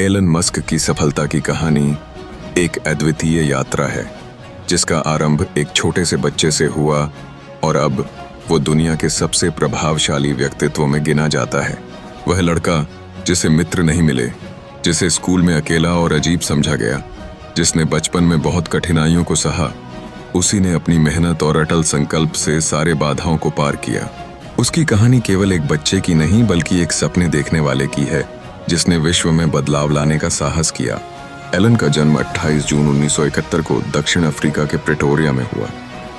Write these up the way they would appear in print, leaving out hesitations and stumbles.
Elon Musk की सफलता की कहानी एक अद्वितीय यात्रा है जिसका आरंभ एक छोटे से बच्चे से हुआ और अब वो दुनिया के सबसे प्रभावशाली व्यक्तित्व में गिना जाता है। वह लड़का जिसे मित्र नहीं मिले, जिसे स्कूल में अकेला और अजीब समझा गया, जिसने बचपन में बहुत कठिनाइयों को सहा, उसी ने अपनी मेहनत और अटल संकल्प से सारे बाधाओं को पार किया। उसकी कहानी केवल एक बच्चे की नहीं बल्कि एक सपने देखने वाले की है जिसने विश्व में बदलाव लाने का साहस किया। एलन का जन्म 28 जून 1971 को दक्षिण अफ्रीका के प्रेटोरिया में हुआ,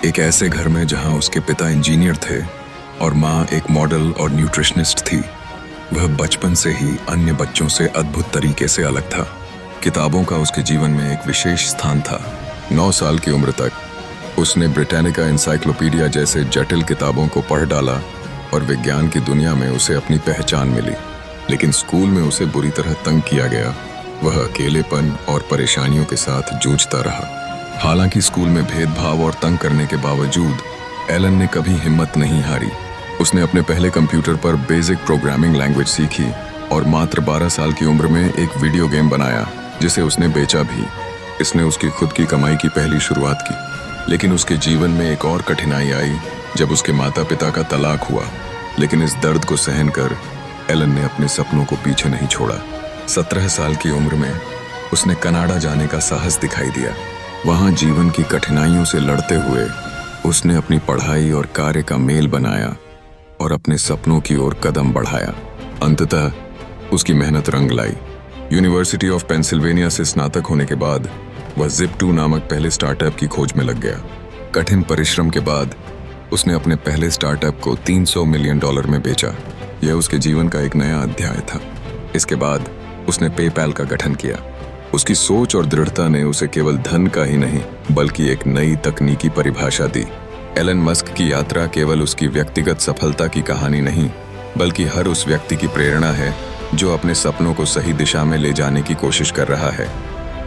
एक ऐसे घर में जहां उसके पिता इंजीनियर थे और मां एक मॉडल और न्यूट्रिशनिस्ट थी। वह बचपन से ही अन्य बच्चों से अद्भुत तरीके से अलग था। किताबों का उसके जीवन में एक विशेष स्थान था। 9 साल की उम्र तक उसने ब्रिटानिका एनसाइक्लोपीडिया जैसे जटिल किताबों को पढ़ डाला और विज्ञान की दुनिया में उसे अपनी पहचान मिली। लेकिन स्कूल में उसे बुरी तरह तंग किया गया। वह अकेलेपन और परेशानियों के साथ जूझता रहा। हालांकि स्कूल में भेदभाव और तंग करने के बावजूद एलन ने कभी हिम्मत नहीं हारी। उसने अपने पहले कंप्यूटर पर बेसिक प्रोग्रामिंग लैंग्वेज सीखी और मात्र 12 साल की उम्र में एक वीडियो गेम बनाया जिसे उसने बेचा भी। इसने उसकी खुद की कमाई की पहली शुरुआत की। लेकिन उसके जीवन में एक और कठिनाई आई जब उसके माता पिता का तलाक हुआ। लेकिन इस दर्द को सहन कर एलन ने अपने सपनों को पीछे नहीं छोड़ा। 17 साल की उम्र में उसने कनाडा जाने का साहस दिखाई दिया। वहां जीवन की कठिनाइयों से लड़ते हुए उसने अपनी पढ़ाई और कार्य का मेल बनाया और अपने सपनों की ओर कदम बढ़ाया। अंततः उसकी मेहनत रंग लाई। यूनिवर्सिटी ऑफ पेंसिल्वेनिया से स्नातक होने के बाद वह Zip2 नामक पहले स्टार्टअप की खोज में लग गया। कठिन परिश्रम के बाद उसने अपने पहले स्टार्टअप को $300 मिलियन में बेचा। यह उसके जीवन का एक नया अध्याय था। इसके बाद उसने पेपैल का गठन किया। उसकी सोच और दृढ़ता ने उसे केवल धन का ही नहीं बल्कि एक नई तकनीकी परिभाषा दी। एलन मस्क की यात्रा केवल उसकी व्यक्तिगत सफलता की कहानी नहीं बल्कि हर उस व्यक्ति की प्रेरणा है जो अपने सपनों को सही दिशा में ले जाने की कोशिश कर रहा है।